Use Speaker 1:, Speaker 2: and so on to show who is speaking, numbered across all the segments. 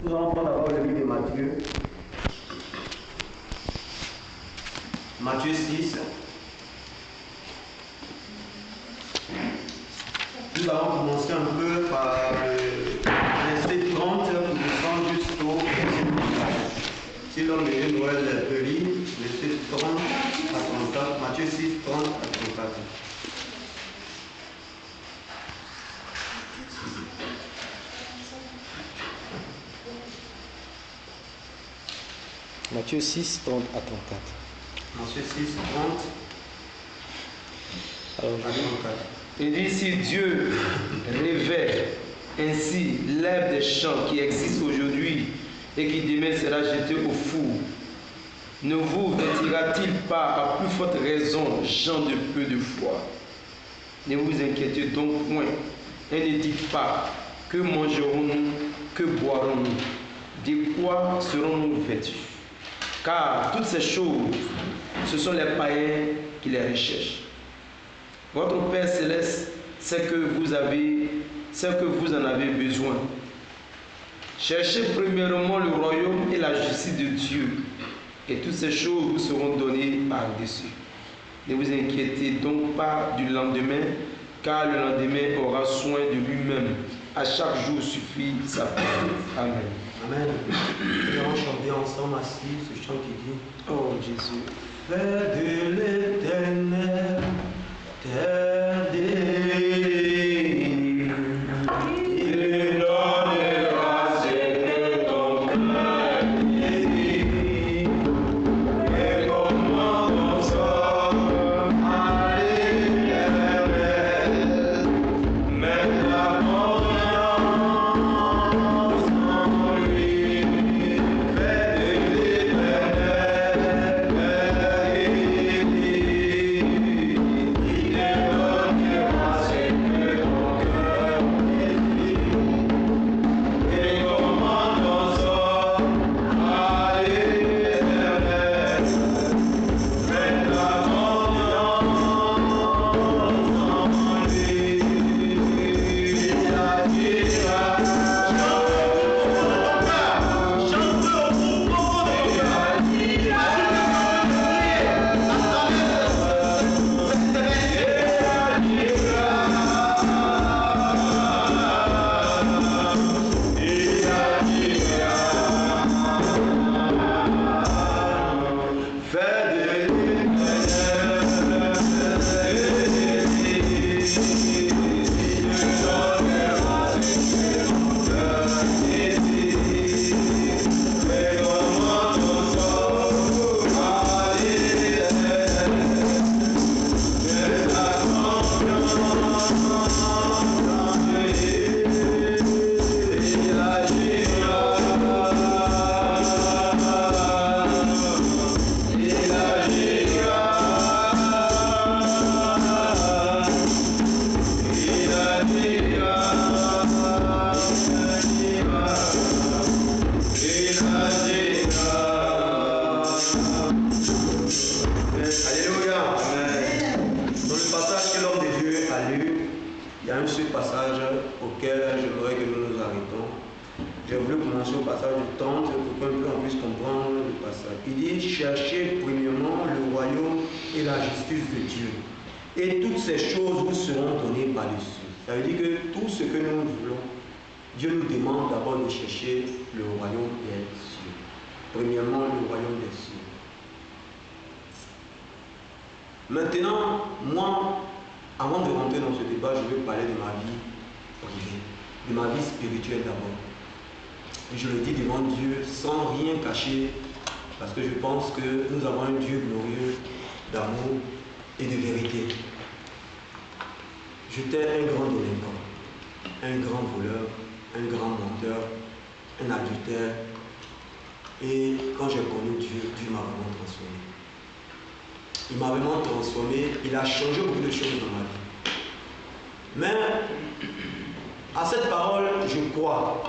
Speaker 1: Nous allons prendre d'abord le livre de Matthieu. Matthieu 6. Nous allons commencer un peu par verset 30 pour descendre jusqu'au verset 34. Si l'homme de Noël peut lire, verset 30 à 34, Matthieu 6, 30 à 34.
Speaker 2: Matthieu 6, 30 à 34.
Speaker 1: Matthieu 6, 30
Speaker 2: Alors,
Speaker 1: à 34.
Speaker 3: Il dit, si Dieu révèle ainsi l'herbe des champs qui existe aujourd'hui et qui demain sera jetée au four, ne vous vêtira-t-il pas à plus forte raison, gens de peu de foi? Ne vous inquiétez donc point et ne dites pas, que mangerons-nous, que boirons-nous, de quoi serons-nous vêtus? Car toutes ces choses, ce sont les païens qui les recherchent. Votre Père Céleste sait que vous en avez besoin. Cherchez premièrement le royaume et la justice de Dieu, et toutes ces choses vous seront données par-dessus. Ne vous inquiétez donc pas du lendemain, car le lendemain aura soin de lui-même. À chaque jour suffit sa portée. Amen.
Speaker 1: Amen. Nous allons chanter ensemble assis ce chant qui dit:
Speaker 3: Oh Jésus.
Speaker 1: Fais de l'Éternel terre déliée. Il donnera ce que ton cœur désire. Et comment ton sort à l'Éternel, mets ta confiance en lui. Fais de l'Éternel terre déliée. Il donnera ce que ton cœur désire. Et comment ton sort à l'Éternel, mets ta confiance en lui. Il agira. Alléluia. Dans le passage que l'homme de Dieu a lu, il y a un seul passage auquel j'aimerais que nous nous arrêtons. J'ai voulu commencer au passage du temple pour qu'on puisse comprendre le passage. Il dit: cherchez premièrement le royaume et la justice de Dieu, et toutes ces choses vous seront données par-dessus. Ça veut dire que tout ce que nous voulons, Dieu nous demande d'abord de chercher le royaume des cieux. Premièrement, le royaume des cieux. Maintenant, moi, avant de rentrer dans ce débat, je vais parler de ma vie privée, de ma vie spirituelle d'abord. Et je le dis devant Dieu sans rien cacher, parce que je pense que nous avons un Dieu glorieux d'amour et de vérité. J'étais un grand délinquant, un grand voleur, un grand menteur, un adultère. Et quand j'ai connu Dieu, Dieu m'a vraiment transformé. Il m'a vraiment transformé, il a changé beaucoup de choses dans ma vie. Mais à cette parole, je crois.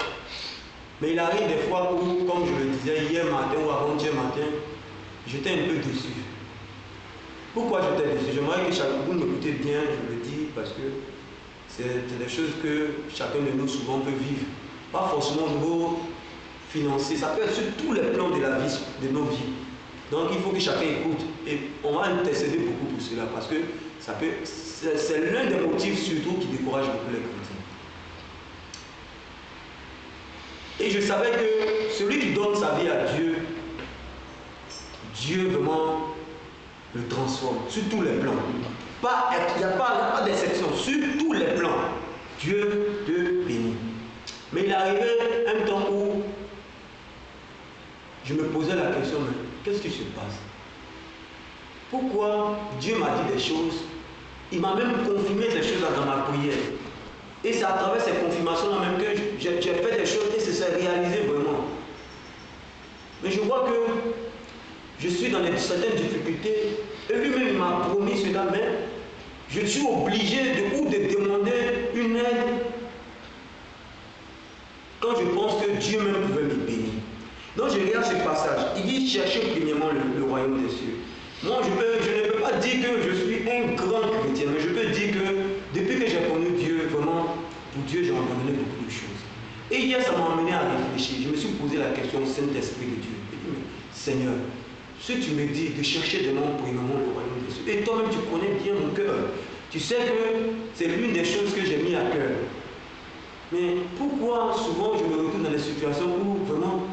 Speaker 1: Mais il arrive des fois où, comme je le disais hier matin ou avant-hier matin, j'étais un peu déçu. Pourquoi j'étais déçu? J'aimerais que vous m'écoutez bien, je le dis, parce que c'est des choses que chacun de nous souvent peut vivre. Pas forcément au niveau financier, ça peut être sur tous les plans de la vie, de nos vies. Donc il faut que chacun écoute et on va intercéder beaucoup pour cela parce que c'est l'un des motifs surtout qui décourage beaucoup les chrétiens. Et je savais que celui qui donne sa vie à Dieu, Dieu vraiment le transforme sur tous les plans. Il n'y a pas d'exception, sur tous les plans. Dieu te bénit. Mais il est arrivé un temps où je me posais la question, mais qu'est-ce qui se passe? Pourquoi Dieu m'a dit des choses? Il m'a même confirmé des choses dans ma prière. Et c'est à travers ces confirmations-là même que j'ai fait des choses et ça s'est réalisé vraiment. Mais je vois que je suis dans certaines difficultés et lui-même m'a promis cela, mais je suis obligé de demander une aide quand je pense que Dieu même pouvait me bénir. Donc je regarde ce passage. Il dit chercher premièrement le royaume des cieux. Moi je ne peux pas dire que je suis un grand chrétien, mais je peux dire que depuis que j'ai connu Dieu, vraiment, pour Dieu j'ai abandonné beaucoup de choses. Et hier ça m'a amené à réfléchir. Je me suis posé la question au Saint-Esprit de Dieu. Je me dis, mais Seigneur, si tu me dis de chercher de mon premièrement le royaume des cieux, et toi-même tu connais bien mon cœur, tu sais que c'est l'une des choses que j'ai mis à cœur. Mais pourquoi souvent je me retrouve dans des situations où vraiment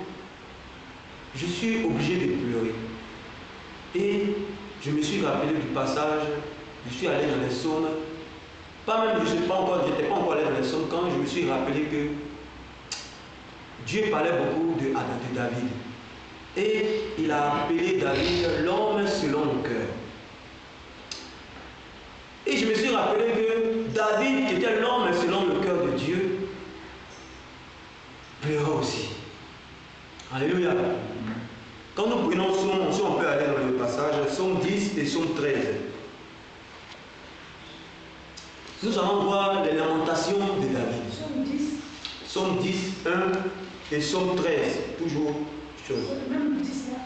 Speaker 1: je suis obligé de pleurer? Et je me suis rappelé du passage, je suis allé dans les psaumes, je n'étais pas encore allé dans les psaumes quand je me suis rappelé que Dieu parlait beaucoup de David. Et il a appelé David l'homme selon le cœur. Et je me suis rappelé que David, qui était l'homme selon le cœur de Dieu, pleura aussi. Alléluia. Quand nous prenons Psaume, si on peut aller dans le passage, Psaume 10 et Psaume 13. Nous allons voir les lamentations de David. Psaume 10, 1 et Psaume 13. Toujours chose.
Speaker 2: Même 10 là.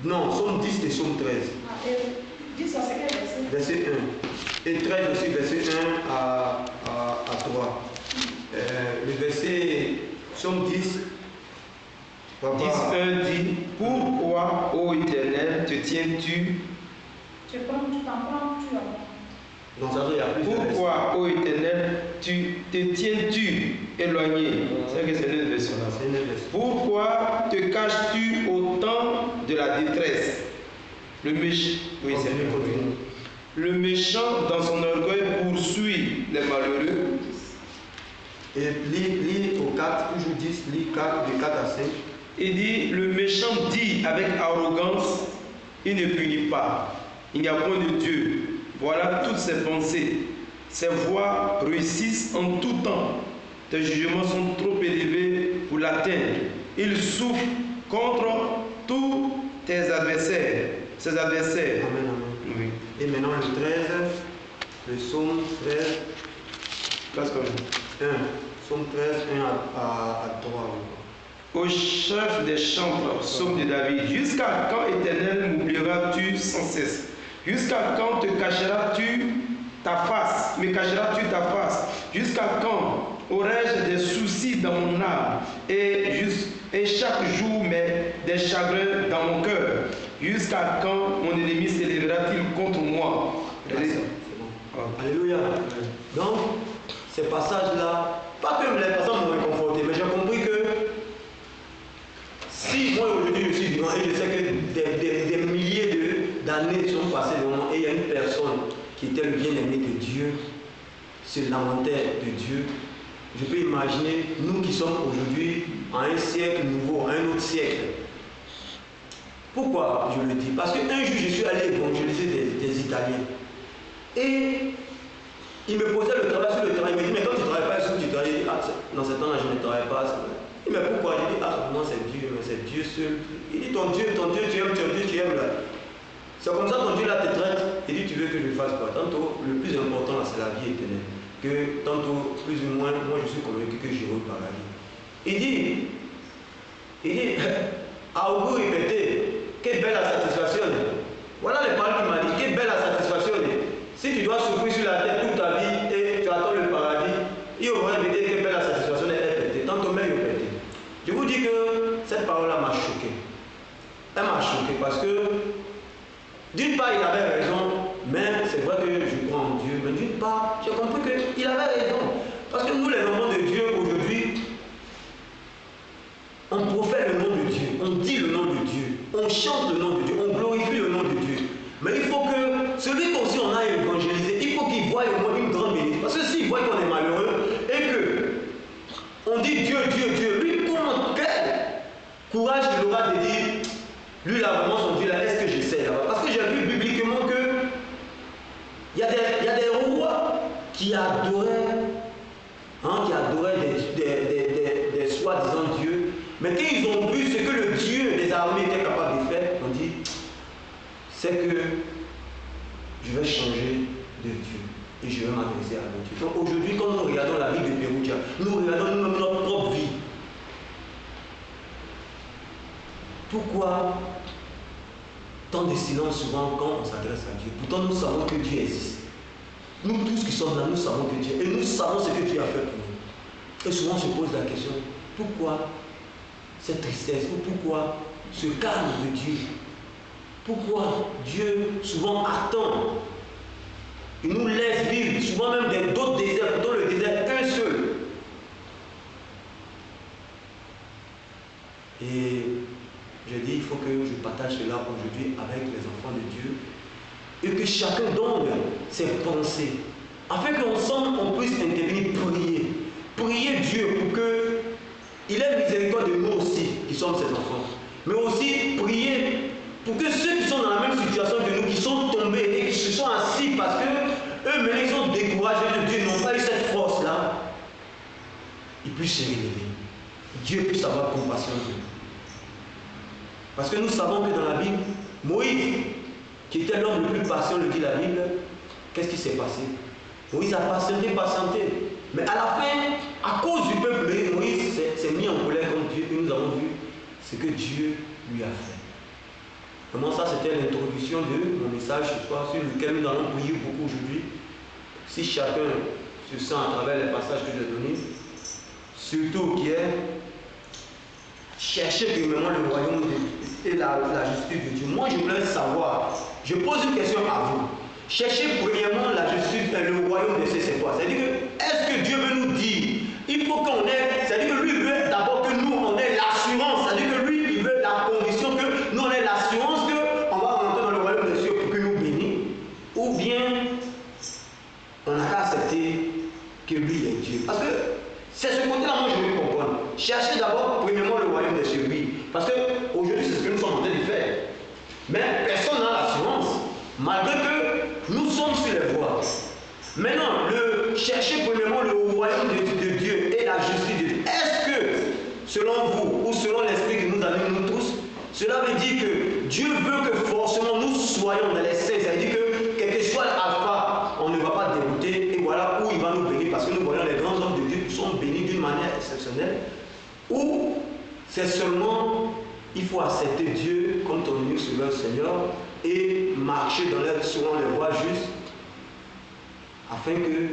Speaker 1: Non, Psaume 10 et Psaume 13.
Speaker 2: Ah, et 10 c'est quel verset?
Speaker 1: Verset 1. Et 13 aussi, verset 1 à 3. Le verset Psaume 10.
Speaker 3: 10, 1 dit, pourquoi, ô Éternel, te tiens-tu?
Speaker 2: Tu t'en prends, tu en
Speaker 1: Donc ça veut dire il y a plus de
Speaker 3: Pourquoi, ô Éternel, te tiens-tu éloigné? C'est que c'est une version là. Pourquoi te caches-tu au temps de la détresse? Le méchant, oui, c'est le méchant dans son orgueil poursuit les malheureux.
Speaker 1: Et lis au 4, toujours 10, lis 4, de 4 à 5.
Speaker 3: Il dit, le méchant dit avec arrogance, il ne punit pas. Il n'y a point de Dieu. Voilà toutes ses pensées. Ses voies réussissent en tout temps. Tes jugements sont trop élevés pour l'atteindre. Il souffre contre tous tes adversaires. Ses adversaires.
Speaker 1: Amen, amen.
Speaker 3: Oui.
Speaker 1: Et maintenant le 13, le psaume 13.
Speaker 3: Place comme ça.
Speaker 1: 1. Psaume 13, 1 à 3.
Speaker 3: Au chef des chantres, psaume de David. Jusqu'à quand, Éternel, m'oublieras-tu sans cesse? Jusqu'à quand te cacheras-tu ta face? Me cacheras-tu ta face? Jusqu'à quand aurais-je des soucis dans mon âme et chaque jour des chagrins dans mon cœur? Jusqu'à quand mon ennemi s'élèvera-t-il contre moi?
Speaker 1: C'est bon. Alléluia. Donc, ces passages-là, pas que les personnes m'ont réconforté, mais j'ai compris que si moi aujourd'hui je suis vivant et je sais que des milliers d'années sont passées devant moi et il y a une personne qui était le bien-aimé de Dieu, se lamentait de Dieu, je peux imaginer nous qui sommes aujourd'hui à un siècle nouveau, à un autre siècle. Pourquoi je le dis? Parce qu'un jour je suis allé évangéliser des Italiens et il me posait le travail sur le terrain. Il me dit, mais quand tu ne travailles pas, est-ce que tu travailles? Dans ce temps-là, je ne travaille pas. Il dit, mais pourquoi? Je dis, non, c'est Dieu, mais c'est Dieu seul. Il dit, ton Dieu, tu aimes là. C'est comme ça ton Dieu là te traite. Il dit, tu veux que je fasse quoi? Tantôt, le plus important là, c'est la vie éternelle. Que tantôt, plus ou moins, moi je suis convaincu que j'irai au paradis. Il dit, à vous répéter, quelle belle la satisfaction. Voilà les paroles qu'il m'a dit, quelle belle la satisfaction. Si tu dois souffrir sur la terre toute ta vie et tu attends le paradis, il aurait répété que la satisfaction est pétée. Tantôt même il est pété. Je vous dis dis que cette parole-là m'a choqué. Elle m'a choqué parce que, d'une part, il avait raison, mais c'est vrai que je crois en Dieu, mais d'une part, j'ai compris qu'il avait raison. Parce que nous, les enfants de Dieu, aujourd'hui, on profère le nom de Dieu, on dit le nom de Dieu, on chante le nom de Dieu, on glorifie le nom de Dieu. Mais il faut que celui qu'aussi on a évangélisé, il faut qu'il voie au moins une grande bénédiction. Parce que s'il voit qu'on est malheureux et que on dit Dieu, Dieu, Dieu, lui, comment, quel courage il aura de dire, lui là vraiment son Dieu là, est-ce que j'essaie là-bas? Parce que j'ai vu bibliquement que il y a des rois qui adoraient, des soi-disant dieux, mais quand ils ont vu ce que le Dieu des armées était capable de faire, on dit, c'est que je vais changer de Dieu et je vais m'adresser à Dieu. Donc aujourd'hui, quand nous regardons la vie de Péroudia, nous regardons nous-mêmes notre propre vie. Pourquoi tant de silence souvent quand on s'adresse à Dieu? Pourtant nous savons que Dieu existe. Nous tous qui sommes là, nous savons que Dieu, et nous savons ce que Dieu a fait pour nous. Et souvent on se pose la question, pourquoi cette tristesse, ou pourquoi ce calme de Dieu? Pourquoi Dieu souvent attend? Il nous laisse vivre, souvent même d'autres déserts, pourtant le désert est un seul. Et je dis, il faut que je partage cela aujourd'hui avec les enfants de Dieu et que chacun donne ses pensées afin qu'ensemble on puisse intervenir, prier Dieu pour qu'il ait miséricorde de nous aussi qui sommes ses enfants, mais aussi prier pour que ceux qui sont dans la même situation que nous, qui sont tombés et qui se sont assis parce que eux-mêmes ils sont découragés de Dieu, n'ont pas eu cette force-là, ils puissent se relever. Dieu puisse avoir compassion de nous. Parce que nous savons que dans la Bible, Moïse, qui était l'homme le plus patient, le dit la Bible, qu'est-ce qui s'est passé? Moïse a patienté. Mais à la fin, à cause du peuple, Moïse s'est mis en colère contre Dieu. Et nous avons vu ce que Dieu lui a fait. Vraiment, ça, c'était l'introduction de mon message ce soir, sur lequel nous allons prier beaucoup aujourd'hui. Si chacun se sent à travers les passages que j'ai donnés, surtout qui est chercher premièrement le royaume et la justice de Dieu. Moi, je voulais savoir, je pose une question à vous. Cherchez premièrement la justice et le royaume de Dieu, c'est quoi? C'est-à-dire que, est-ce que Dieu veut nous dire, il faut qu'on ait, c'est-à-dire que lui veut d'abord que nous, on ait l'assurance, c'est-à-dire que lui, il veut la condition que nous, on ait l'assurance qu'on va rentrer dans le royaume de Dieu pour que nous bénisse, ou bien on n'a qu'à accepter que lui est Dieu. Parce que c'est ce côté-là, moi, je veux comprendre. Cherchez d'abord, premièrement, le royaume de Dieu, oui. Parce qu'aujourd'hui, c'est ce que nous sommes en train de faire. Mais personne n'a l'assurance, malgré que nous sommes sur les voies. Maintenant, chercher premièrement le royaume de Dieu et la justice de Dieu. Est-ce que, selon vous, ou selon l'esprit que nous avons nous tous, cela veut dire que Dieu veut que forcément nous soyons dans les saints. Ça veut dire que, quel que soit l'alpha, on ne va pas dégoûter, et voilà où il va nous bénir, parce que nous voyons les grands hommes de Dieu qui sont bénis d'une manière exceptionnelle, ou c'est seulement, il faut accepter Dieu comme ton unique sauveur Seigneur et marcher selon les voies justes, afin que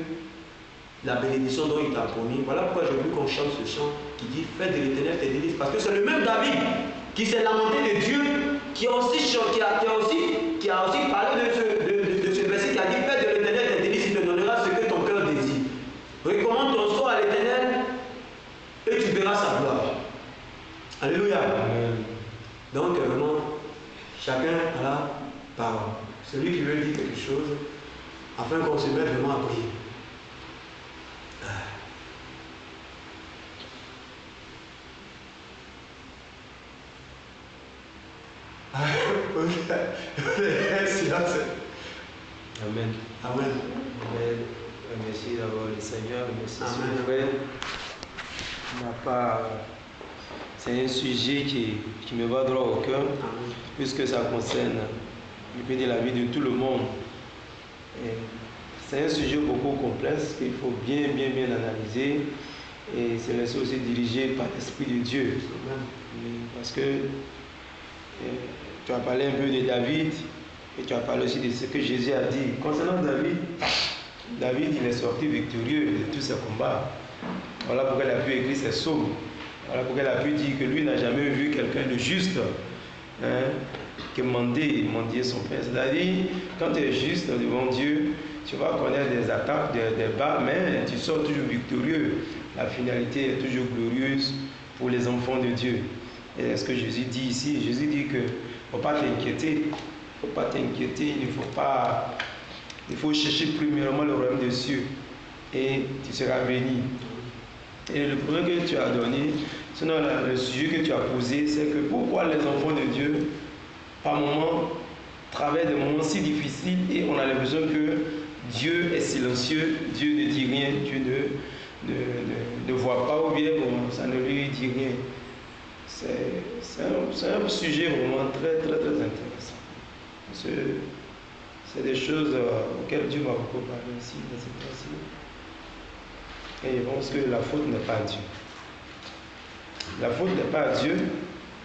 Speaker 1: la bénédiction dont il t'a promis. Voilà pourquoi j'ai voulu qu'on chante ce chant qui dit « Fais de l'Éternel tes délices ». Parce que c'est le même David qui s'est lamenté de Dieu, qui a aussi parlé de ce verset, qui a dit « Fais de l'Éternel tes délices, il te donnera ce que ton cœur désire. Recommande ton sort à l'Éternel et tu verras sa gloire. » Alléluia. Donc vraiment, chacun a la parole. Celui qui veut dire quelque chose, afin qu'on se mette vraiment à prier.
Speaker 3: Amen.
Speaker 1: Amen.
Speaker 3: Amen. Merci d'avoir le Seigneur. Merci, frère. C'est un sujet qui me va droit au cœur, puisque ça concerne, je peux dire, la vie de tout le monde. C'est un sujet beaucoup complexe qu'il faut bien analyser, et c'est laissé aussi dirigé par l'Esprit de Dieu. Parce que tu as parlé un peu de David, et tu as parlé aussi de ce que Jésus a dit. Concernant David, il est sorti victorieux de tous ses combats. Voilà pourquoi il a pu écrire ses psaumes. Voilà pourquoi il a pu dire que lui n'a jamais vu quelqu'un de juste que mendier son pain. C'est-à-dire, quand tu es juste devant Dieu, tu vas connaître des attaques, des bas, mais tu sors toujours victorieux. La finalité est toujours glorieuse pour les enfants de Dieu. Et ce que Jésus dit ici, Jésus dit que il ne faut pas t'inquiéter. Il ne faut pas t'inquiéter, il faut chercher premièrement le royaume des cieux et tu seras béni. Et le premier que tu as donné, sinon le sujet que tu as posé, c'est que pourquoi les enfants de Dieu, par moments, traversent des moments si difficiles et on a l'impression que Dieu est silencieux, Dieu ne dit rien, Dieu ne voit pas ou bien bon, ça ne lui dit rien. C'est un sujet vraiment très intéressant. C'est des choses auxquelles Dieu m'a beaucoup parlé ici, dans cette fois-ci. Et je pense que la faute n'est pas à Dieu. La faute n'est pas à Dieu,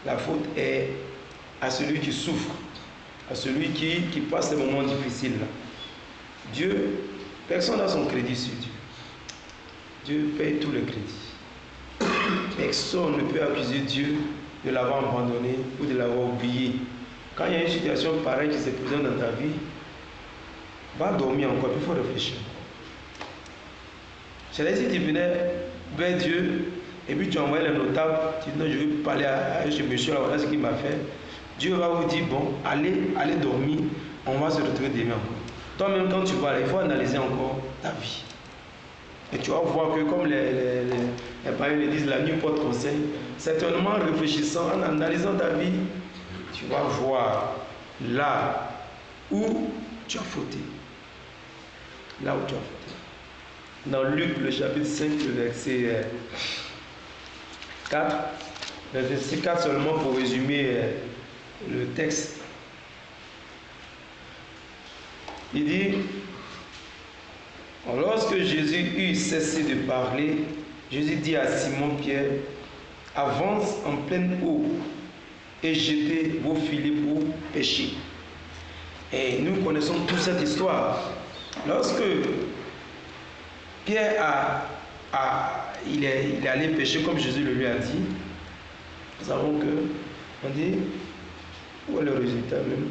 Speaker 3: la faute est à celui qui souffre, à celui qui passe des moments difficiles. Dieu, personne n'a son crédit sur Dieu. Dieu paye tout le crédit. Personne ne peut accuser Dieu de l'avoir abandonné ou de l'avoir oublié. Quand il y a une situation pareille qui se présente dans ta vie, va dormir encore, il faut réfléchir. C'est-à-dire si tu venais vers Dieu et puis tu envoies le notable, tu dis non, je vais parler à ce monsieur, voilà ce qu'il m'a fait. Dieu va vous dire bon, allez dormir, on va se retrouver demain encore. Toi-même, quand tu vas aller, il faut analyser encore ta vie. Et tu vas voir que, comme les parents le disent, la nuit porte conseil. Certainement, en réfléchissant, en analysant ta vie, tu vas voir là où tu as fauté. Là où tu as fauté. Dans Luc, le chapitre 5, le verset 4, le verset 4 seulement pour résumer le texte. Il dit, lorsque Jésus eut cessé de parler, Jésus dit à Simon-Pierre, avance en pleine eau et jetez vos filets pour pêcher. Et nous connaissons toute cette histoire. Lorsque Pierre il est allé pêcher comme Jésus le lui a dit, nous savons que, on dit, où est le résultat même?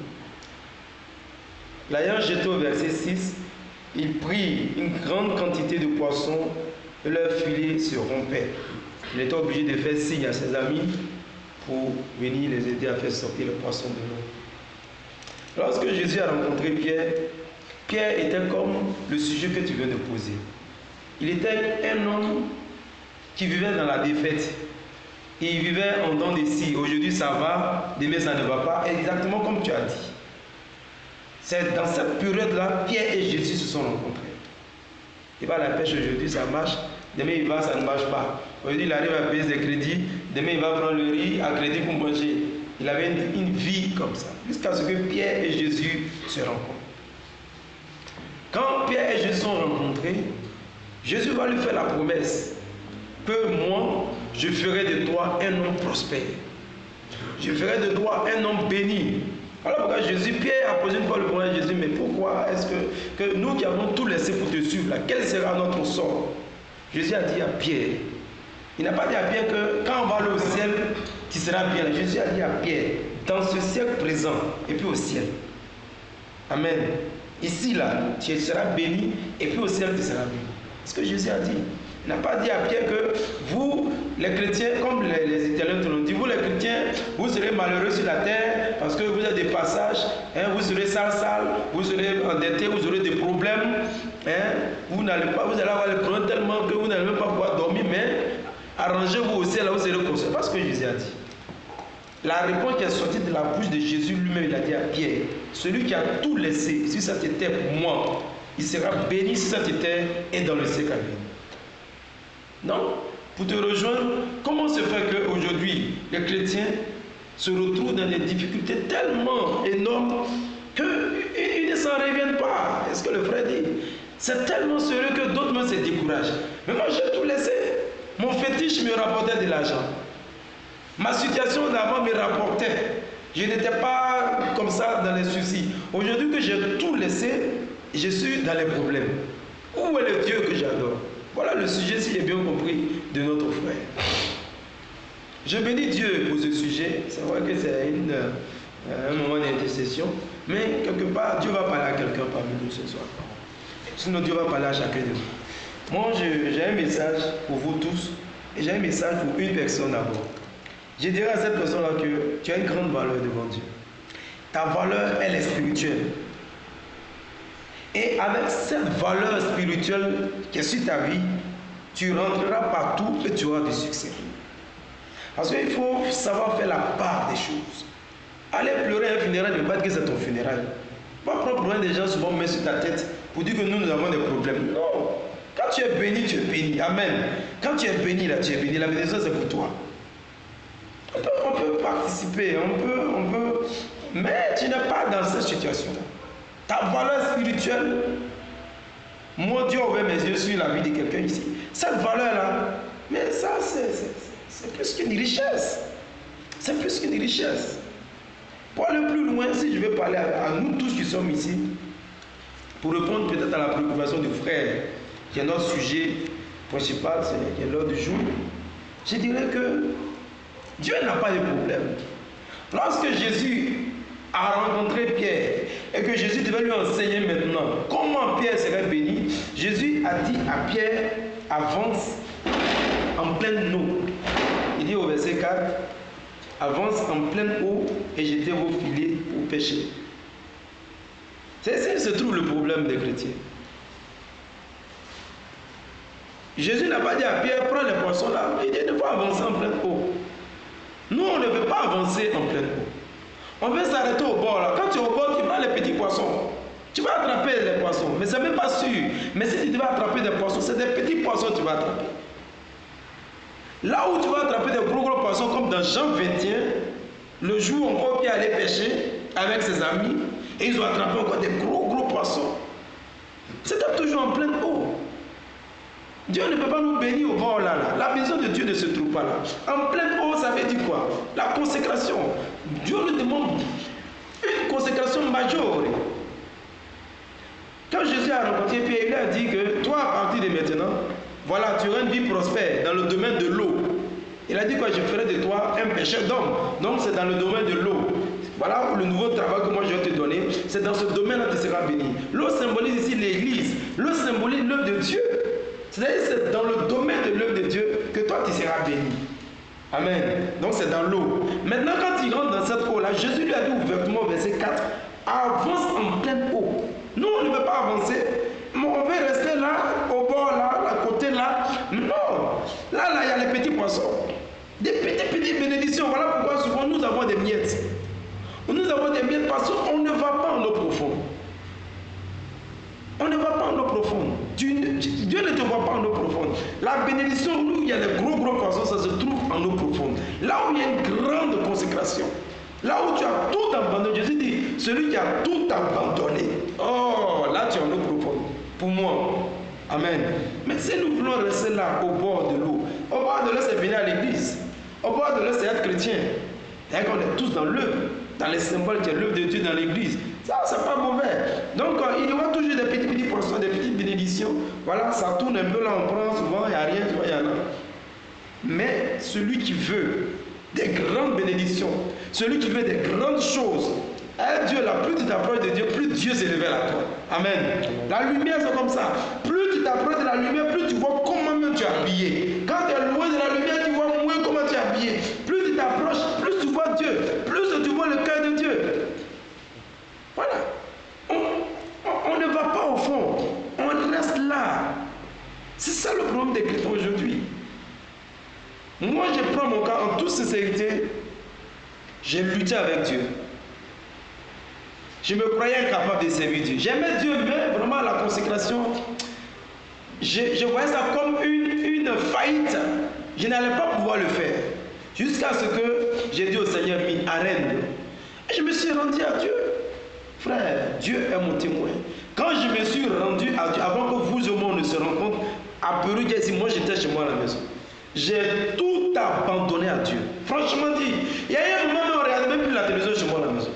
Speaker 3: L'ayant jeté au verset 6, il prit une grande quantité de poissons et leur filet se rompait. Il était obligé de faire signe à ses amis pour venir les aider à faire sortir le poisson de l'eau. Lorsque Jésus a rencontré Pierre, Pierre était comme le sujet que tu viens de poser. Il était un homme qui vivait dans la défaite. Il vivait en dents de scie. Aujourd'hui ça va, demain ça ne va pas, exactement comme tu as dit. C'est dans cette période-là, Pierre et Jésus se sont rencontrés. Il va à la pêche aujourd'hui, ça marche. Demain, il va, ça ne marche pas. Aujourd'hui, il arrive à payer ses crédits. Demain, il va prendre le riz à crédit pour manger. Il avait une vie comme ça. Jusqu'à ce que Pierre et Jésus se rencontrent. Quand Pierre et Jésus sont rencontrés, Jésus va lui faire la promesse que moi, je ferai de toi un homme prospère. Je ferai de toi un homme béni. Alors pourquoi Pierre a posé une fois le problème à Jésus, mais pourquoi est-ce que nous qui avons tout laissé pour te suivre, là, quel sera notre sort? Jésus a dit à Pierre, il n'a pas dit à Pierre que quand on va aller au ciel, tu seras bien. Jésus a dit à Pierre, dans ce siècle présent et puis au ciel. Amen. Ici, là, tu seras béni et puis au ciel, tu seras béni. C'est ce que Jésus a dit. Il n'a pas dit à Pierre que vous, les chrétiens, comme les Italiens te l'ont dit, vous les chrétiens, vous serez malheureux sur la terre parce que vous avez des passages, vous serez sale, vous serez endettés, vous aurez des problèmes, vous allez avoir les problèmes tellement que vous n'allez même pas pouvoir dormir, mais arrangez-vous au ciel, là vous serez consolés. C'est pas ce que Jésus a dit. La réponse qui est sortie de la bouche de Jésus lui-même, il a dit à Pierre, celui qui a tout laissé, si ça t'était pour moi, il sera béni si ça t'était et dans le siècle à venir. Non, pour te rejoindre, comment se fait qu'aujourd'hui, les chrétiens se retrouvent dans des difficultés tellement énormes qu'ils ne s'en reviennent pas? Est-ce que le frère dit? C'est tellement sérieux que d'autres me se découragent. Mais moi, j'ai tout laissé. Mon fétiche me rapportait de l'argent. Ma situation d'avant me rapportait. Je n'étais pas comme ça dans les soucis. Aujourd'hui que j'ai tout laissé, je suis dans les problèmes. Où est le Dieu que j'adore? Voilà le sujet, si j'ai bien compris, de notre frère. Je bénis Dieu pour ce sujet. C'est vrai que c'est un moment d'intercession. Mais quelque part, Dieu va parler à quelqu'un parmi nous ce soir. Sinon, Dieu va parler à chacun de nous. Moi, j'ai un message pour vous tous. Et j'ai un message pour une personne d'abord. Je dirais à cette personne-là que tu as une grande valeur devant Dieu. Ta valeur, elle est spirituelle. Et avec cette valeur spirituelle qui est sur ta vie, tu rentreras partout et tu auras du succès. Parce qu'il faut savoir faire la part des choses. Aller pleurer un funérail ne veut pas dire que c'est ton funérail. Pas prendre problème des gens souvent mettre sur ta tête pour dire que nous avons des problèmes. Non. Quand tu es béni, tu es béni. Amen. Quand tu es béni, là, tu es béni. La bénédiction, c'est pour toi. On peut participer, on peut, mais tu n'es pas dans cette situation-là. Ta valeur spirituelle, moi, Dieu a ouvert mes yeux sur la vie de quelqu'un ici. Cette valeur-là, mais ça, c'est plus qu'une richesse. C'est plus qu'une richesse. Pour aller plus loin, si je vais parler à nous tous qui sommes ici, pour répondre peut-être à la préoccupation du frère, qui est notre sujet principal, qui est l'heure du jour, je dirais que Dieu n'a pas de problème. Lorsque Jésus a rencontré Pierre et que Jésus devait lui enseigner maintenant comment Pierre serait béni, Jésus a dit à Pierre, avance en pleine eau. Il dit au verset 4, avance en pleine eau et jetez vos filets pour pêcher. C'est ici que se trouve le problème des chrétiens. Jésus n'a pas dit à Pierre, prends les poissons là. Il dit, il faut avancer en pleine eau. Nous, on ne veut pas avancer en pleine eau. On veut s'arrêter au bord là. Quand tu es au bord, tu prends les petits poissons. Tu vas attraper les poissons, mais ce n'est même pas sûr. Mais si tu devais attraper des poissons, c'est des petits poissons que tu vas attraper. Là où tu vas attraper des gros poissons, comme dans Jean 21, le jour où encore Pierre allait pêcher avec ses amis, et ils ont attrapé encore des gros poissons. C'était toujours en pleine eau. Dieu ne peut pas nous bénir au bord là. La maison de Dieu ne se trouve pas là. En pleine eau, ça veut dire quoi? La consécration. Dieu nous demande une consécration majeure. Quand Jésus a rencontré Pierre, il a dit que toi, à partir de maintenant, voilà, tu auras une vie prospère dans le domaine de l'eau. Il a dit quoi? Je ferai de toi un pêcheur d'hommes. Donc c'est dans le domaine de l'eau. Voilà le nouveau travail que moi je vais te donner. C'est dans ce domaine-là que tu seras béni. L'eau symbolise ici l'Église. L'eau symbolise l'œuvre de Dieu. C'est-à-dire que c'est dans le domaine de l'œuvre de Dieu que toi tu seras béni. Amen. Donc c'est dans l'eau. Maintenant quand il rentre dans cette eau-là, Jésus lui a dit ouvertement au verset 4, avance en pleine eau. Nous on ne veut pas avancer, mais on veut rester là, au bord là, à côté là. Non. Là, il y a les petits poissons. Des petites bénédictions. Voilà pourquoi souvent nous avons des miettes. Nous avons des miettes parce qu'on ne va pas en eau profonde. On ne va pas en eau profonde. Dieu ne te voit pas en eau profonde. La bénédiction, où il y a les gros poissons, ça se trouve en eau profonde. Là où il y a une grande consécration. Là où tu as tout abandonné. Jésus dit, celui qui a tout abandonné. Oh, là tu es en eau profonde. Pour moi. Amen. Mais si nous voulons rester là, au bord de l'eau, au bord de l'eau, c'est venir à l'église. Au bord de l'eau, c'est être chrétien. D'ailleurs, on est tous dans l'œuvre, dans les symboles qui est l'œuvre de Dieu dans l'église. Ça, c'est pas mauvais. Donc, il y aura toujours des petits poissons, des petites bénédictions. Voilà, ça tourne un peu là, on prend souvent, il n'y a rien, souvent, il y en a. Mais celui qui veut des grandes bénédictions, celui qui veut des grandes choses, Dieu, là, plus tu t'approches de Dieu, plus Dieu se révèle à toi. Amen. La lumière, c'est comme ça. Plus tu t'approches de la lumière, plus tu vois comment même tu es habillé. Quand tu es loin de la lumière, tu vois moins comment tu es habillé. Plus tu t'approches, plus tu vois Dieu. Plus tu vois le cœur de Dieu. Voilà. On ne va pas au fond. On reste là. C'est ça le problème des chrétiens aujourd'hui. Moi, je prends mon cas en toute sincérité. J'ai lutté avec Dieu. Je me croyais incapable de servir Dieu. J'aimais Dieu, mais vraiment la consécration, je voyais ça comme une faillite. Je n'allais pas pouvoir le faire. Jusqu'à ce que j'ai dit au Seigneur, arrête. Et je me suis rendu à Dieu. Frère, Dieu est mon témoin. Quand je me suis rendu à Dieu, avant que vous et moi ne se rencontrent, à Perugia, ici, moi j'étais chez moi à la maison. J'ai tout abandonné à Dieu. Franchement dit, il y a eu un moment où on ne regardait même plus la télévision chez moi à la maison.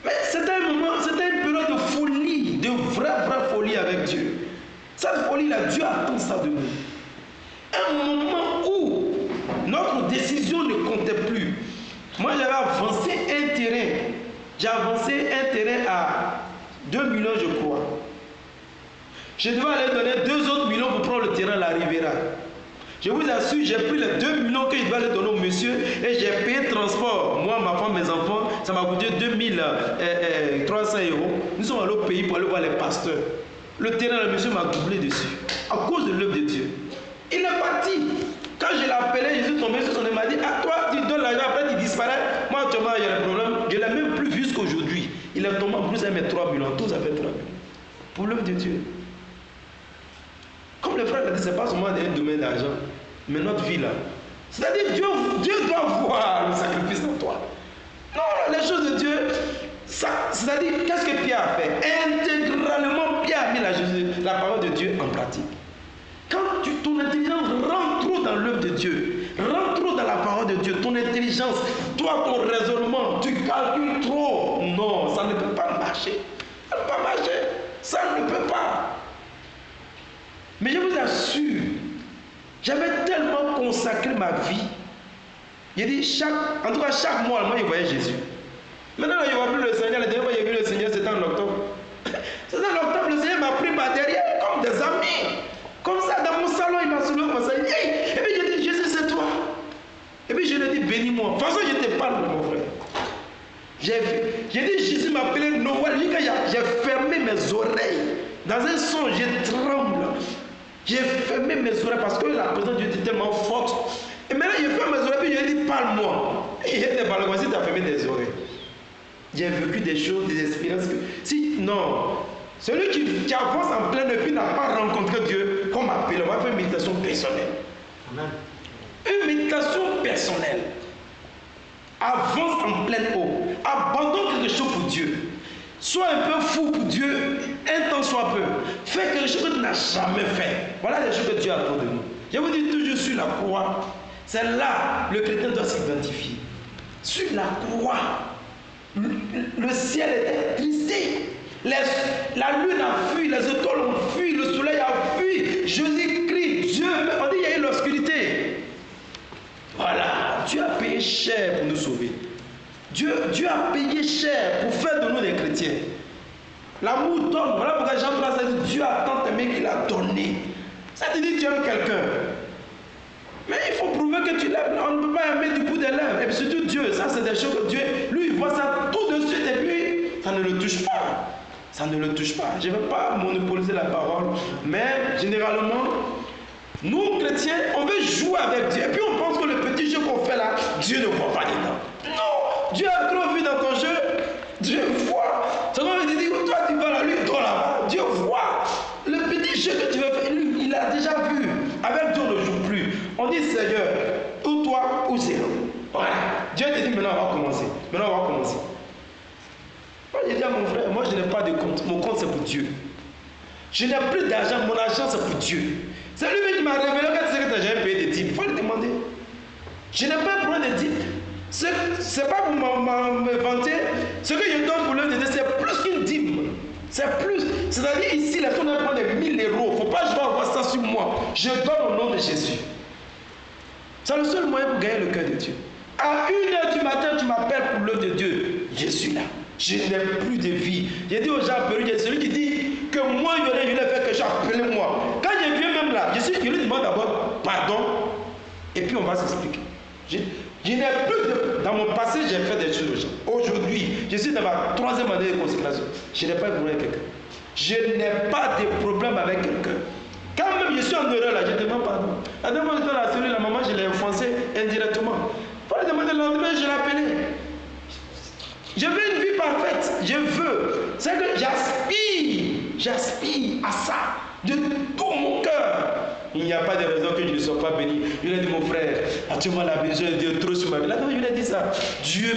Speaker 3: Mais c'était un moment, c'était une période de folie, de vraie folie avec Dieu. Cette folie-là, Dieu attend ça de nous. Un moment où notre décision j'ai avancé un terrain à 2 millions, je crois. Je devais aller donner 2 autres millions pour prendre le terrain à la Riviera. Je vous assure, j'ai pris les 2 millions que je dois aller donner au monsieur et j'ai payé le transport. Moi, ma femme, mes enfants, ça m'a coûté 2300 €. Nous sommes allés au pays pour aller voir les pasteurs. Le terrain, le monsieur m'a doublé dessus à cause de l'œuvre de Dieu. Il est parti. Quand je l'ai appelé, je suis tombé sur son nez, il m'a dit, ah toi, tu donnes l'argent, après tu disparais. Moi, actuellement, il y a le problème. Je ne l'ai même plus vu jusqu'aujourd'hui. Il est tombé en plus, il met 3 millions. Tous avaient 3 millions. Pour l'œuvre de Dieu. Comme le frère l'a dit, ce n'est pas seulement un domaine d'argent, mais notre vie là. C'est-à-dire, Dieu doit voir le sacrifice en toi. Non, les choses de Dieu, c'est-à-dire, qu'est-ce que Pierre a fait? Intégralement, Pierre a mis la parole de Dieu en pratique. Quand ton intelligence rentre trop dans l'œuvre de Dieu, rentre trop dans la parole de Dieu, ton intelligence, toi, ton raisonnement, tu calcules trop. Non, ça ne peut pas marcher. Ça ne peut pas marcher. Ça ne peut pas. Mais je vous assure, j'avais tellement consacré ma vie. J'ai dit, en tout cas, chaque mois, moi, je voyais Jésus. Maintenant, je ne vois plus le Seigneur. La dernière fois, j'ai vu le Seigneur, c'était en octobre. C'était en octobre, le Seigneur m'a pris par derrière, comme des amis. Comme ça, dans mon salon, il m'a soulevé comme ça. Hey! Et puis, j'ai dit, Jésus, c'est toi. Et puis, je lui ai dit, bénis-moi. De toute façon, je te parle, mon frère. J'ai dit, Jésus m'a appelé Noël. J'ai fermé mes oreilles. Dans un son, je tremble. J'ai fermé mes oreilles parce que la présence de Dieu était tellement forte. Et maintenant, j'ai fermé mes oreilles et je lui ai dit, parle-moi. Et il était parlé, voici, tu as fermé tes oreilles. J'ai vécu des choses, des expériences. Non, celui qui avance en pleine vie n'a pas rencontré Dieu, comme appelé. On va faire une méditation personnelle. Amen. Une méditation personnelle. Avance en pleine eau. Abandonne quelque chose pour Dieu. Sois un peu fou pour Dieu, un temps soit peu. Fais quelque chose que tu n'as jamais fait. Voilà les choses que Dieu attend de nous. Je vous dis toujours sur la croix. C'est là le chrétien doit s'identifier. Sur la croix, le ciel était tristé. La lune a fui, les étoiles ont fui, le soleil a fui. Jésus-Christ, Dieu, on dit qu'il y a eu l'obscurité. Voilà, Dieu a payé cher pour nous sauver. Dieu a payé cher pour faire de nous des chrétiens. L'amour donne. Voilà pourquoi Jean 3 dit Dieu a tant aimé qu'il a donné. Ça te dit tu aimes quelqu'un. Mais il faut prouver que tu l'aimes. On ne peut pas aimer du bout des lèvres. Et puis surtout Dieu, ça c'est des choses que Dieu, lui il voit ça tout de suite et puis ça ne le touche pas. Ça ne le touche pas. Je ne veux pas monopoliser la parole. Mais généralement, nous chrétiens, on veut jouer avec Dieu. Et puis on pense que le petit jeu qu'on fait là, Dieu ne voit pas dedans. Non, Dieu a trop vu dans ton jeu. Dieu voit. C'est comme il dit, toi tu vas là, lui toi là-bas. Dieu voit. Le petit jeu que tu veux faire, lui, il a déjà vu. Avec Dieu on ne joue plus. On dit Seigneur, ou toi ou c'est l'homme. Voilà. Dieu te dit maintenant on va commencer. Maintenant on va commencer. Moi j'ai dit à mon frère, moi je n'ai pas de compte. Mon compte c'est pour Dieu. Je n'ai plus d'argent, mon argent c'est pour Dieu. C'est lui qui m'a révélé quand tu sais que tu n'as jamais payé des dîmes. Il faut le demander. Je n'ai pas besoin de dîmes. Ce n'est pas pour me vanter. Ce que je donne pour l'œuvre de Dieu, c'est plus qu'une dîme. C'est plus. C'est-à-dire ici, les gens prennent des 1000 €. Il ne faut pas que je vais avoir ça sur moi. Je donne au nom de Jésus. C'est le seul moyen pour gagner le cœur de Dieu. À 1h du matin, tu m'appelles pour l'œuvre de Dieu. Je suis là. Je n'ai plus de vie. J'ai dit aux gens appelés, il y a celui qui dit que moi, je l'ai fait que j'ai appelé moi. Quand je viens même là, je lui demande d'abord pardon. Et puis on va s'expliquer. Je n'ai plus de... Dans mon passé, j'ai fait des choses aux gens. Aujourd'hui, je suis dans ma 3e année de consécration. Je n'ai pas de problème avec quelqu'un. Je n'ai pas de problème avec quelqu'un. Quand même je suis en erreur là, je demande pardon. La dernière fois que j'étais dans la cellule, la maman, je l'ai offensée indirectement. Il faut lui demander le lendemain, je l'ai appelé. Je veux une vie parfaite. Je veux. C'est que j'aspire à ça de tout mon cœur. Il n'y a pas de raison que je ne sois pas béni. Je lui ai dit, mon frère, actuellement la bénédiction de Dieu trop sur ma vie. Là, je lui ai dit ça. Dieu,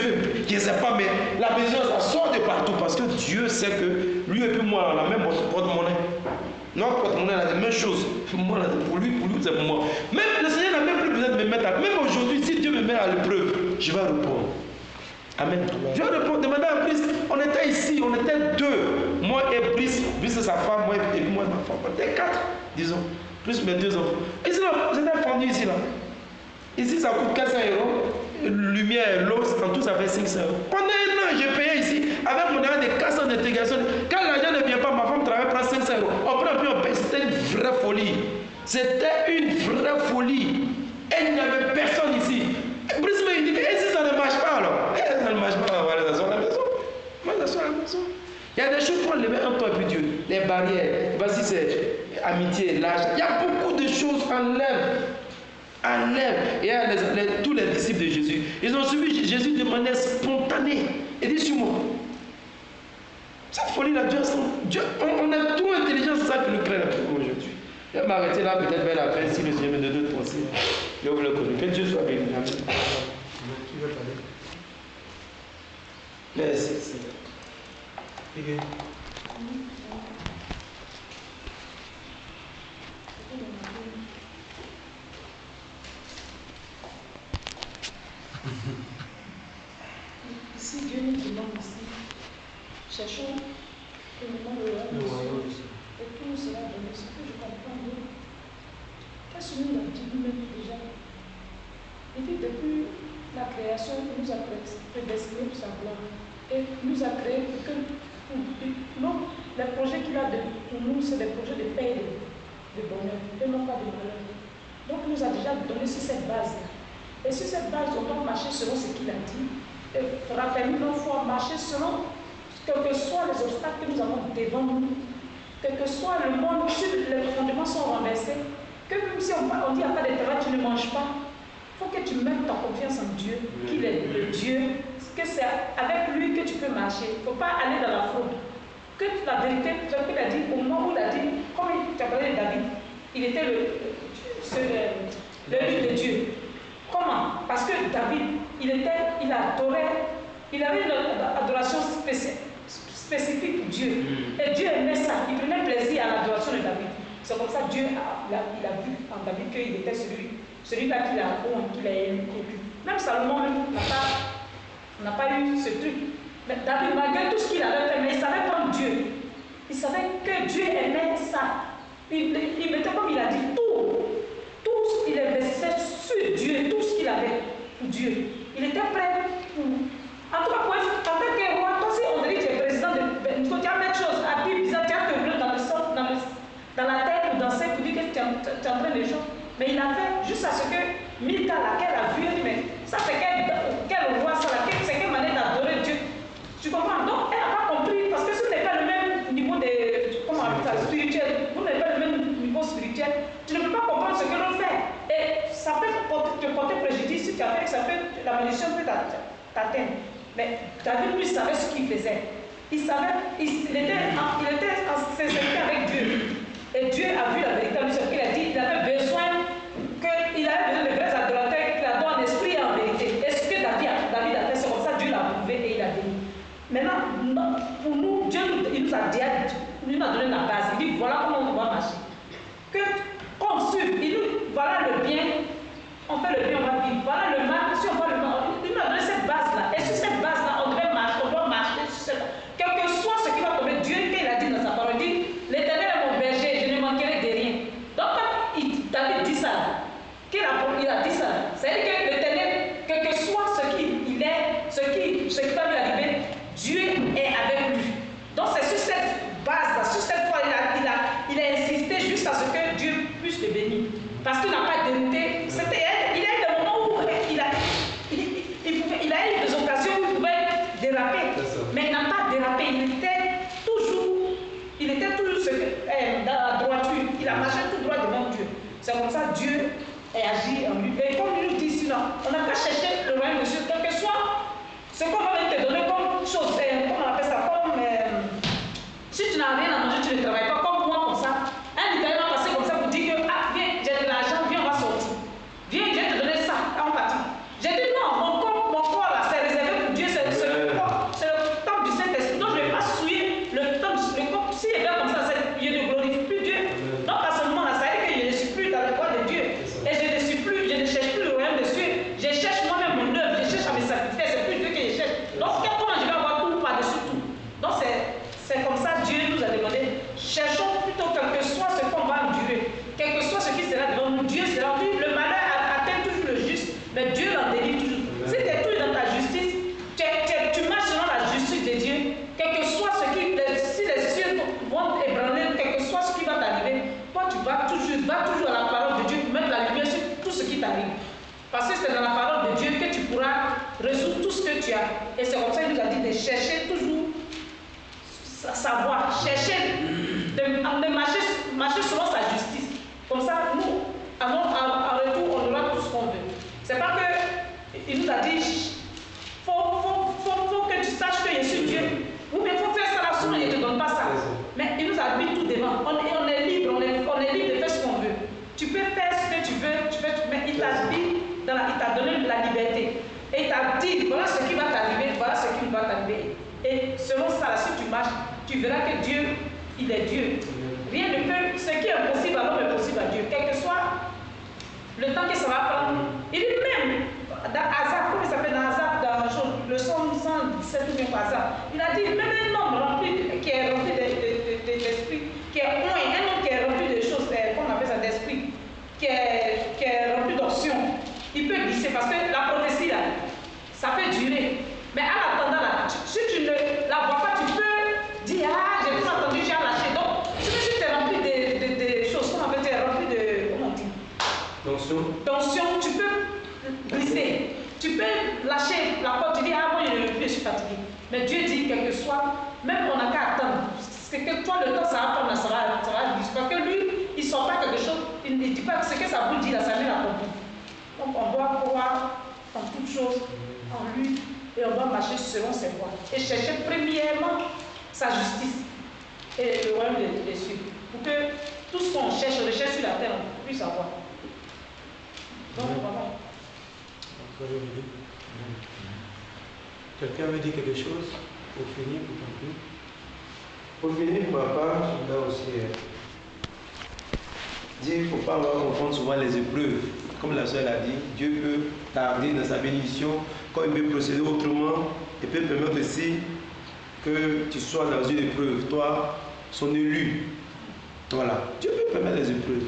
Speaker 3: je ne sais pas, mais la bénédiction, ça sort de partout parce que Dieu sait que lui et puis moi, on a la même porte-monnaie. Notre porte-monnaie a la même chose. Moi, pour lui, c'est pour moi. Même le Seigneur n'a même plus besoin de me mettre à... Même aujourd'hui, si Dieu me met à l'épreuve, je vais répondre. Amen. Je vais répondre. Demandez à Brice, on était ici, on était 2. Moi et Brice et sa femme, moi et moi et ma femme. On était 4, disons. Plus mes 2 enfants. Ici, là, j'étais pendu ici, là. Ici, ça coûte 400 €. Lumière, l'eau, en tout, ça fait 500 €. Pendant un an, je payais ici. folie. C'était une vraie folie. Et il n'y avait personne ici. Brisme, il dit, et si ça ne marche pas alors? Et ça ne marche pas, on va aller à la maison. On va s'asseoir à la maison. Il y a des choses pour enlever un temps et puis Dieu. Les barrières, voici c'est amitié, l'âge. Il y a beaucoup de choses enlève. Enlève. Et il y a tous les disciples de Jésus. Ils ont suivi Jésus de manière spontanée. Et dit, suis-moi. Cette folie-là, Dieu, on est tout intelligent, c'est ça qui nous crée aujourd'hui. Je vais m'arrêter là, peut-être vers la fin, si le Seigneur me donne d'autres pensées. Je vous le connais. Que Dieu soit béni. Amen.
Speaker 1: Qui veut parler?
Speaker 3: Merci, Seigneur.
Speaker 1: Miguel.
Speaker 2: Ici, Dieu nous demande ici, cherchons premièrement le royaume et tout nous sera donné. Ce que je comprends bien, qu'est-ce que nous a dit nous-mêmes déjà? Il dit depuis la création, il nous a prédestinés pour sa gloire et nous a créé pour que non, les projets qu'il a pour nous, c'est des projets de paix et de bonheur, et non pas de malheur. Donc, il nous a déjà donné sur cette base-là. Et sur cette base, on doit marcher selon ce qu'il a dit. Et rappelez-nous une fois, marcher selon, quels que soient les obstacles que nous avons devant nous, quel que soit le monde, si les fondements sont renversés, que même si on dit qu'il n'y a pas de travail, tu ne manges pas, il faut que tu mettes ta confiance en Dieu, qu'il est le Dieu, que c'est avec lui que tu peux marcher. Il ne faut pas aller dans la fraude. Que la vérité, ce qu'il a dit, au moment où il a dit, comme tu as parlé de David, il était le livre de Dieu. Comment? Parce que David, il adorait, il avait une adoration spécifique pour Dieu. Et Dieu aimait ça, il prenait plaisir à l'adoration de David. C'est comme ça que Dieu il a vu en David qu'il était celui-là qu'il a élu. Même Salomon n'a pas eu ce truc. Mais David, malgré tout ce qu'il avait fait, mais il savait comme Dieu. Il savait que Dieu aimait ça. Il mettait, comme il a dit, tout ce qu'il investissait sur Dieu, tout ce qu'il avait pour Dieu. Il était prêt pour. En tout cas, en tant que roi, toi aussi, on dit que tu es président de. Quand tu as quelque chose à dire, bizarre, tu as te brûler dans la tête ou dans cette pour dire que tu es en train de choses. Mais il a fait juste à ce que Mika, laquelle a vu, mais ça c'est quel roi, ça, c'est quelle manière d'adorer Dieu. Tu comprends? Donc, elle n'a pas compris, parce que ce n'est pas le même niveau de. Comment on dit ça? Spirituel. Vous n'avez pas le même niveau spirituel. Tu ne peux pas comprendre ce que l'on fait. Et ça peut te porter préjudice si tu as fait, la malédiction peut t'atteindre. Mais David, lui, savait ce qu'il faisait. Il savait, il était en sincérité avec Dieu. Et Dieu a vu la vérité. Il a dit qu'il avait besoin de vrais adorateurs qui adorent en esprit et en vérité. Et ce que David a fait, c'est comme ça Dieu l'a prouvé et il a béni. Maintenant, pour nous, Dieu il nous a donné la base. Il dit voilà comment on doit marcher. Qu'on suive, voilà le bien, on fait le bien, on va vivre. Voilà le mal, si on voit le mal, il nous a donné cette base-là. Et sur cette base-là, on doit marcher sur cette base. Quel que soit ce qui va tomber, Dieu, qu'il a dit dans sa parole, il dit l'Éternel est mon berger, je ne manquerai de rien. Donc, quand David dit ça, il a dit ça, c'est-à-dire que l'Éternel, quel que soit ce qu'il est, ce qui va lui arriver, Dieu est avec lui. Donc, c'est sur cette base-là, sur cette foi, il a insisté jusqu'à ce que Dieu puisse le bénir. Parce qu'il n'a pas dérouté. Il a eu des moments où il a eu des occasions où il pouvait déraper. Mais il n'a pas dérapé. Il était toujours dans la droiture. Il a marché tout droit devant Dieu. C'est comme ça que Dieu a agi en lui. Et comme il nous dit sinon, on n'a pas cherché le royaume de Dieu. Quel que soit ce qu'on va te donner comme chose, comment on appelle ça, comme si tu n'as rien à manger, tu ne travailles pas, comme moi, comme ça. Un Italien va passer comme ça pour dire que, ah, viens, j'ai de l'argent, viens, on va sortir. Viens, je vais te donner ça, on partit. J'ai dit non, mon corps là, c'est réservé pour Dieu, c'est le temple du Saint-Esprit. Donc je ne vais pas souiller le temple, le corps. Si il est comme ça, je ne glorifie plus Dieu. Donc à ce moment-là, ça veut dire que je ne suis plus dans le corps de Dieu. Et je ne cherche plus le royaume de Dieu. Je cherche moi-même mon œuvre, je cherche à me sacrifier, c'est plus Dieu que je cherche. Donc comment je vais avoir tout par-dessus tout? Donc c'est comme ça Dieu nous a demandé. Cherchons plutôt quel que soit ce qu'on va endurer, quel que soit ce qui sera devant nous. Dieu sera dit, le malheur atteint toujours le juste, mais Dieu l'en délivre toujours. Si tu es toujours dans ta justice, tu marches selon la justice de Dieu, quel que soit si les cieux vont ébranler, quel que soit ce qui va t'arriver, toi tu vas toujours résoudre tout ce que tu as. Et c'est comme ça qu'il nous a dit de chercher toujours savoir, chercher, de marcher selon sa justice. Comme ça, nous, en retour, on aura tout ce qu'on veut. C'est pas que il nous a dit, faut que tu saches que je suis Dieu. Ou bien il faut faire ça là, sinon il ne te donne pas ça. Mais il nous a mis tout devant. On est libre, on est libre de faire ce qu'on veut. Tu peux faire ce que tu veux, mais il t'a dit, il t'a donné la liberté. Et il t'a dit, voilà ce qui va t'arriver, voilà ce qui va t'arriver. Et selon ça, là, si tu marches, tu verras que Dieu, il est Dieu. Rien ne peut, ce qui est impossible à l'homme est possible à Dieu. Quel que soit le temps que ça va prendre. Il dit même, dans Azap, comment il s'appelle dans Azap, dans le Somme 117 ou bien Azap, il a dit, même un homme rempli, qui est rempli d'esprit, qui est un homme qui est rempli de choses, comment on appelle ça, d'esprit, qui est rempli d'options, il peut glisser parce que la prophétie là, ça peut durer. Mais en attendant là, si tu ne la vois pas, tu peux dire, ah, j'ai pas entendu, j'ai lâché. Donc, si tu es rempli de choses, comment on appelle, tu es rempli de, comment on dit? Tension, tu peux glisser. Tu peux lâcher la porte, tu dis, ah, moi je ne veux plus, je suis fatigué. Mais Dieu dit, quel que soit, même on n'a qu'à attendre. C'est que toi, le temps, ça va prendre, ça va glisser. Parce que lui, il ne sort pas quelque chose, il ne dit pas ce que ça vous dit, là, ça met la compris. Donc, on doit croire en toutes choses, en lui, et on doit marcher selon ses voies. Et chercher premièrement sa justice et le royaume des cieux. Pour que tout ce qu'on cherche, on recherche sur la terre, on puisse avoir. Donc, voilà.
Speaker 4: Quelqu'un veut dire quelque chose pour finir, pour conclure?
Speaker 3: Pour finir, pour ma part, je voudrais aussi dire qu'il ne faut pas confondre souvent les épreuves. Comme la soeur l'a dit, Dieu peut tarder dans sa bénédiction, quand il peut procéder autrement, il peut permettre aussi que tu sois dans une épreuve, toi, son élu. Voilà, Dieu peut permettre les épreuves.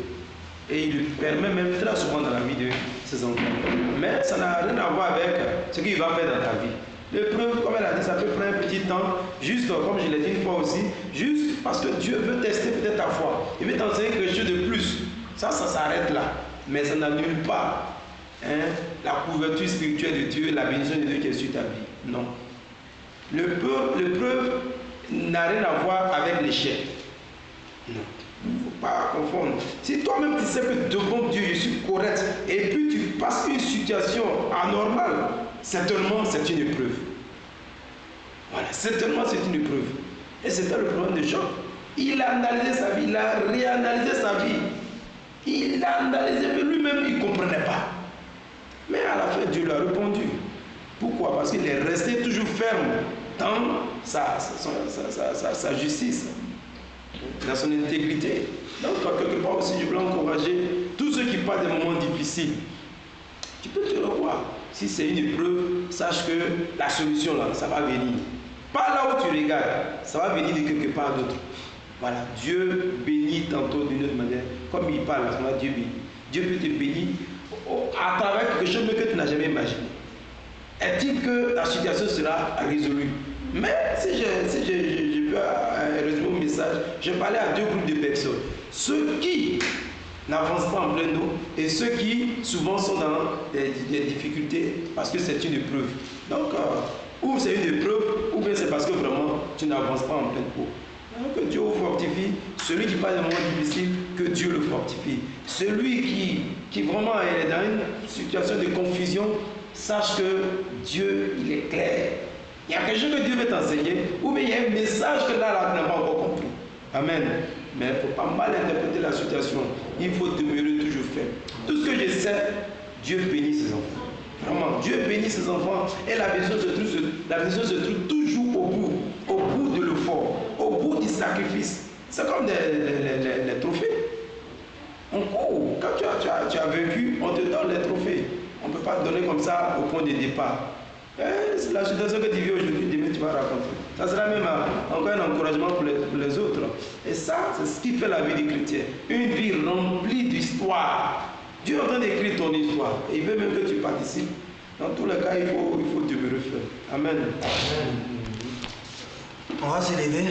Speaker 3: Et il le permet même très souvent dans la vie de ses enfants. Mais ça n'a rien à voir avec ce qu'il va faire dans ta vie. L'épreuve, comme elle a dit, ça peut prendre un petit temps, juste comme je l'ai dit une fois aussi, juste parce que Dieu veut tester peut-être ta foi. Il veut t'enseigner quelque chose de plus. Ça s'arrête là. Mais ça n'annule pas la couverture spirituelle de Dieu, la bénédiction de Dieu qui est sur ta vie. Non. L'épreuve n'a rien à voir avec l'échec. Non. Il ne faut pas confondre. Si toi-même tu sais que devant Dieu je suis correct et puis tu passes une situation anormale, certainement c'est une épreuve. Voilà, certainement c'est une épreuve. Et c'était le problème de Job. Il a analysé sa vie, il a réanalysé sa vie. Il a analysé, mais lui-même il ne comprenait pas. Mais à la fin, Dieu lui a répondu. Pourquoi? Parce qu'il est resté toujours ferme dans sa justice, dans son intégrité. Donc, quelque part aussi, je veux encourager tous ceux qui passent des moments difficiles. Tu peux te revoir. Si c'est une épreuve, sache que la solution, là, ça va venir. Pas là où tu regardes, ça va venir de quelque part d'autre. Voilà, Dieu bénit tantôt d'une autre manière. Comme il parle à ce moment, Dieu bénit. Dieu peut te bénir à travers quelque chose que tu n'as jamais imaginé. Est-il que la situation sera résolue? Mais si je peux résumer mon message, je parlais à deux groupes de personnes. Ceux qui n'avancent pas en plein eau et ceux qui souvent sont dans des difficultés parce que c'est une épreuve. Donc, ou c'est une épreuve, ou bien c'est parce que vraiment tu n'avances pas en pleine eau. Que Dieu vous fortifie. Celui qui passe des moments difficiles, que Dieu le fortifie. Celui qui vraiment est dans une situation de confusion, sache que Dieu, il est clair. Il y a quelque chose que Dieu veut t'enseigner, ou bien il y a un message que là, tu n'as pas encore compris. Amen. Mais il ne faut pas mal interpréter la situation. Il faut demeurer toujours ferme. Tout ce que je sais, Dieu bénit ses enfants. Vraiment, Dieu bénit ses enfants. Et la bénédiction se trouve toujours au bout de l'effort, au bout du sacrifice. C'est comme les trophées. On court. Quand tu as vaincu, on te donne les trophées. On ne peut pas te donner comme ça au point de départ. C'est la situation que tu vis aujourd'hui, demain tu vas raconter. Ça sera même encore un encouragement pour les autres. Et ça, c'est ce qui fait la vie du chrétien. Une vie remplie d'histoire. Dieu est en train d'écrire ton histoire. Et il veut même que tu participes. Dans tous les cas, il faut demeurer ferme. Amen.
Speaker 1: On va se lever.